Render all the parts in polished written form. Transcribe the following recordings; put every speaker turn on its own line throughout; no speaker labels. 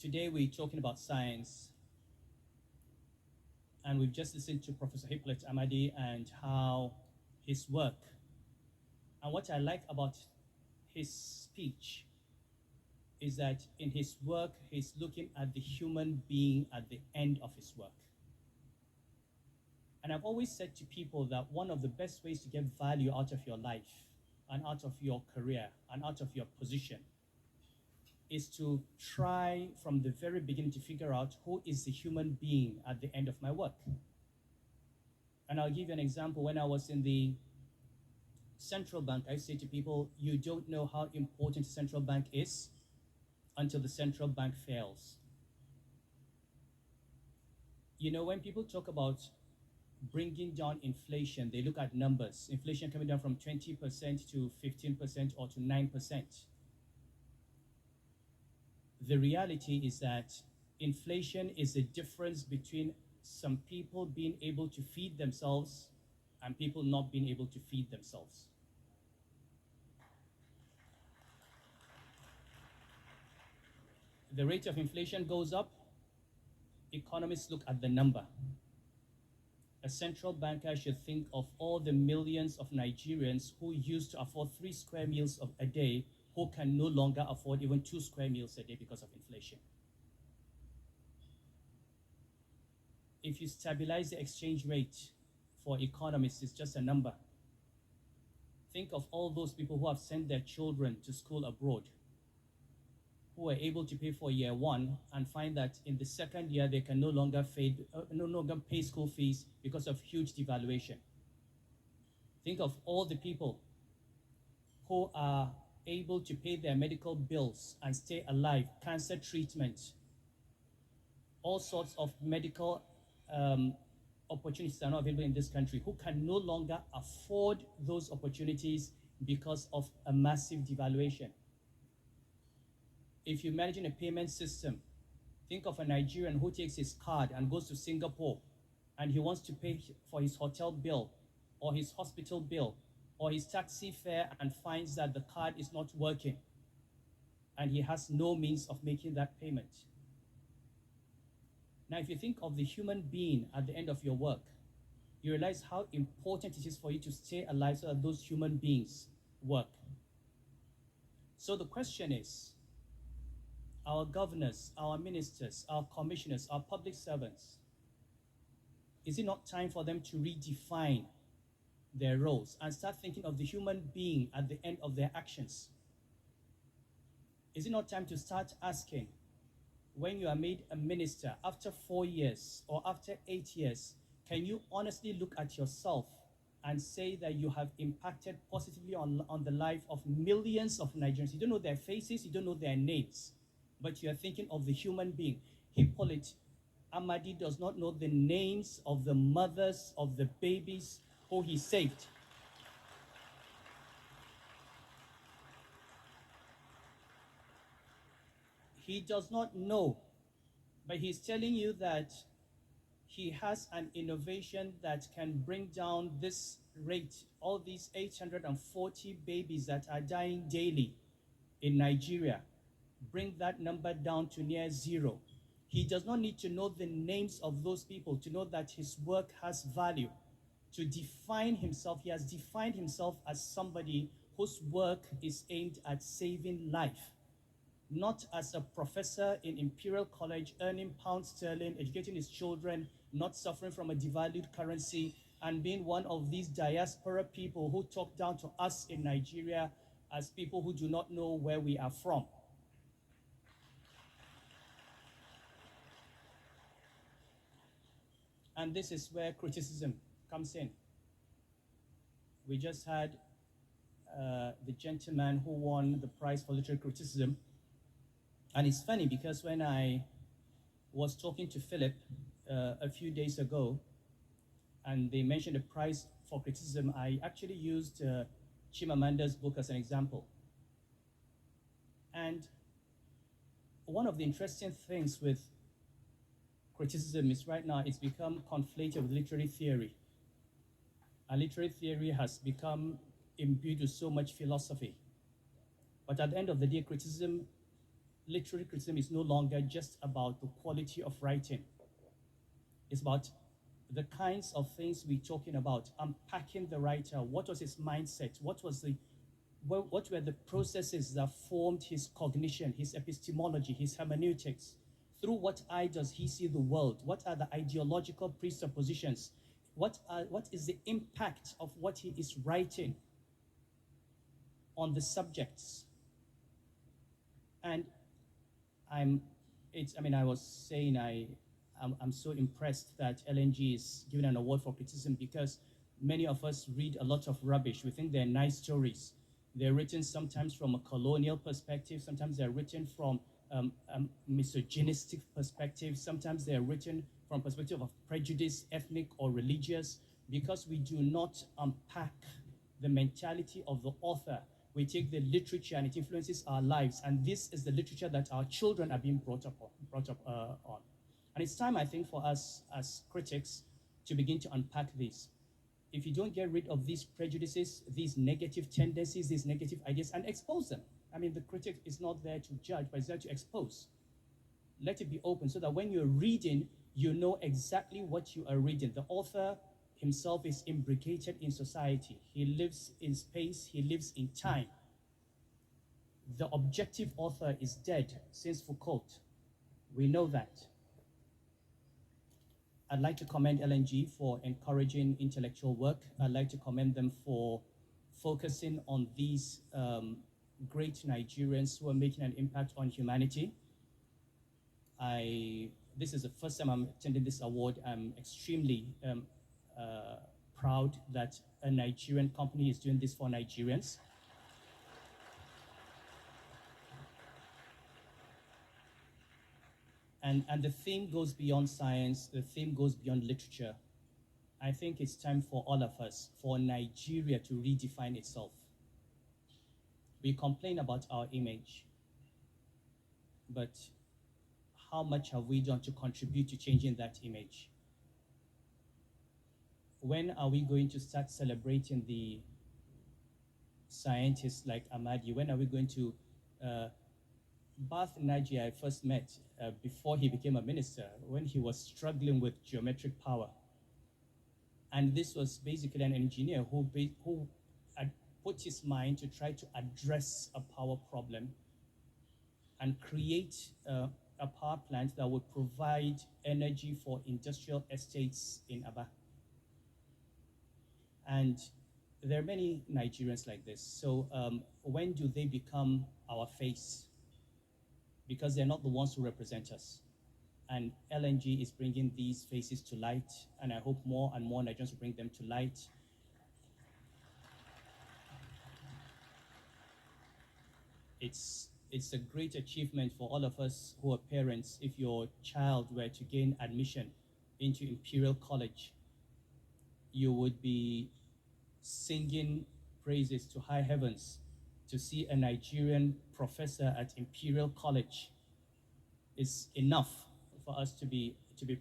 Today we're talking about science, and we've just listened to Professor Hippolyte Amadi and how his work, and what I like about his speech is that in his work, he's looking at the human being at the end of his work. And I've always said to people that one of the best ways to get value out of your life and out of your career and out of your position is to try from the very beginning to figure out who is the human being at the end of my work. And I'll give you an example. When I was in the central bank, I say to people, you don't know how important the central bank is until the central bank fails. You know, when people talk about bringing down inflation, they look at numbers. Inflation coming down from 20% to 15% or to 9%. The reality is that inflation is the difference between some people being able to feed themselves and people not being able to feed themselves. The rate of inflation goes up, economists look at the number. A central banker should think of all the millions of Nigerians who used to afford 3 square meals a day who can no longer afford even 2 square meals a day because of inflation. If you stabilize the exchange rate for economists, it's just a number. Think of all those people who have sent their children to school abroad, who are able to pay for year 1 and find that in the second year they can no longer pay school fees because of huge devaluation. Think of all the people who are able to pay their medical bills and stay alive, cancer treatment, all sorts of medical opportunities are not available in this country, who can no longer afford those opportunities because of a massive devaluation. If you're managing a payment system, think of a Nigerian who takes his card and goes to Singapore and he wants to pay for his hotel bill or his hospital bill or his taxi fare and finds that the card is not working and he has no means of making that payment. Now, if you think of the human being at the end of your work, you realize how important it is for you to stay alive so that those human beings work. So the question is, our governors, our ministers, our commissioners, our public servants, is it not time for them to redefine their roles and start thinking of the human being at the end of their actions? Is it not time to start asking, when you are made a minister, after 4 years or after 8 years, can you honestly look at yourself and say that you have impacted positively on the life of millions of Nigerians? You don't know their faces, you don't know their names, but you are thinking of the human being. Hippolyte Amadi does not know the names of the mothers of the babies who he saved. He does not know, but he's telling you that he has an innovation that can bring down this rate, all these 840 babies that are dying daily in Nigeria, bring that number down to near 0. He does not need to know the names of those people to know that his work has value. To define himself, he has defined himself as somebody whose work is aimed at saving life, not as a professor in Imperial College earning pounds sterling, educating his children, not suffering from a devalued currency, and being one of these diaspora people who talk down to us in Nigeria as people who do not know where we are from. And this is where criticism comes in. We just had the gentleman who won the prize for literary criticism. And it's funny because when I was talking to Philip a few days ago, and they mentioned the prize for criticism, I actually used Chimamanda's book as an example. And one of the interesting things with criticism is right now it's become conflated with literary theory. And literary theory has become imbued with so much philosophy. But at the end of the day, criticism literary criticism is no longer just about the quality of writing. It's about the kinds of things we're talking about, unpacking the writer. What was his mindset? What were the processes that formed his cognition, his epistemology, his hermeneutics? Through what eye does he see the world? What are the ideological presuppositions? What is the impact of what he is writing on the subjects? And I was saying I'm so impressed that LNG is given an award for criticism, because many of us read a lot of rubbish. We think they're nice stories. They're written sometimes from a colonial perspective. Sometimes they're written from misogynistic perspective. Sometimes they're written from perspective of prejudice, ethnic or religious, because we do not unpack the mentality of the author. We take the literature and it influences our lives, and this is the literature that our children are being brought up on. And it's time, I think, for us as critics to begin to unpack this. If you don't get rid of these prejudices, these negative tendencies, these negative ideas, and expose them. I mean, the critic is not there to judge, but is there to expose. Let it be open so that when you're reading, you know exactly what you are reading. The author himself is imbricated in society. He lives in space, he lives in time. The objective author is dead since Foucault. We know that. I'd like to commend LNG for encouraging intellectual work. I'd like to commend them for focusing on these great Nigerians who are making an impact on humanity. This is the first time I'm attending this award. I'm extremely proud that a Nigerian company is doing this for Nigerians. And the theme goes beyond science, the theme goes beyond literature. I think it's time for all of us, for Nigeria to redefine itself. We complain about our image, but how much have we done to contribute to changing that image? When are we going to start celebrating the scientists like Amadi? When are we going to Bath Naji I first met before he became a minister, when he was struggling with geometric power. And this was basically an engineer who had put his mind to try to address a power problem and create a power plant that would provide energy for industrial estates in Aba. And there are many Nigerians like this. So when do they become our face? Because they're not the ones who represent us. And LNG is bringing these faces to light, and I hope more and more Nigerians will bring them to light. It's a great achievement for all of us who are parents. If your child were to gain admission into Imperial College, you would be singing praises to high heavens to see a Nigerian professor at Imperial College. Is enough for us to be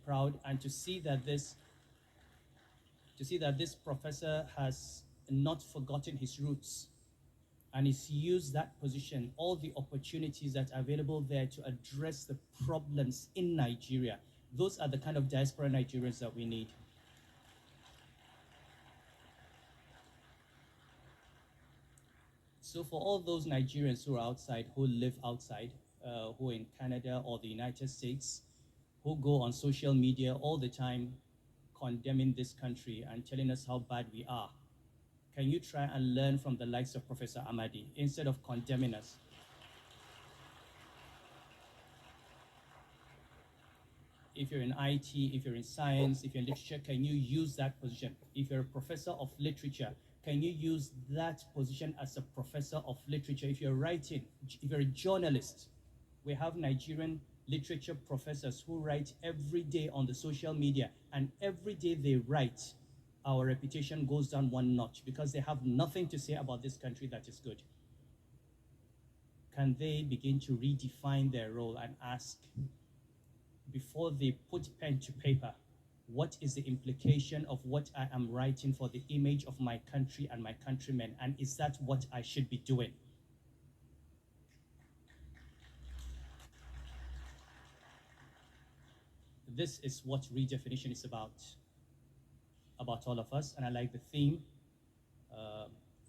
proud, and to see that this professor has not forgotten his roots, and he's used that position, all the opportunities that are available there, to address the problems in Nigeria. Those are the kind of diaspora Nigerians that we need. So for all those Nigerians who are outside, who live outside, who are in Canada or the United States, who go on social media all the time condemning this country and telling us how bad we are, can you try and learn from the likes of Professor Amadi instead of condemning us? If you're in IT, if you're in science, if you're in literature, can you use that position? If you're a professor of literature, can you use that position as a professor of literature? If you're writing, if you're a journalist, we have Nigerian literature professors who write every day on the social media, and every day they write, our reputation goes down one notch because they have nothing to say about this country that is good. Can they begin to redefine their role and ask, before they put pen to paper, what is the implication of what I am writing for the image of my country and my countrymen, and is that what I should be doing? this is what redefinition is about all of us, and I like the theme.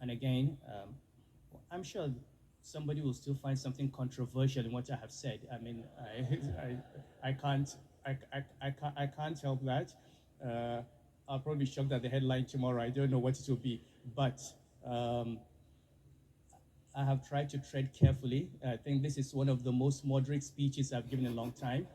And again, I'm sure somebody will still find something controversial in what I have said. I mean, I can't, I can't help that. I'll probably be shocked at the headline tomorrow. I don't know what it will be, but I have tried to tread carefully. I think this is one of the most moderate speeches I've given in a long time.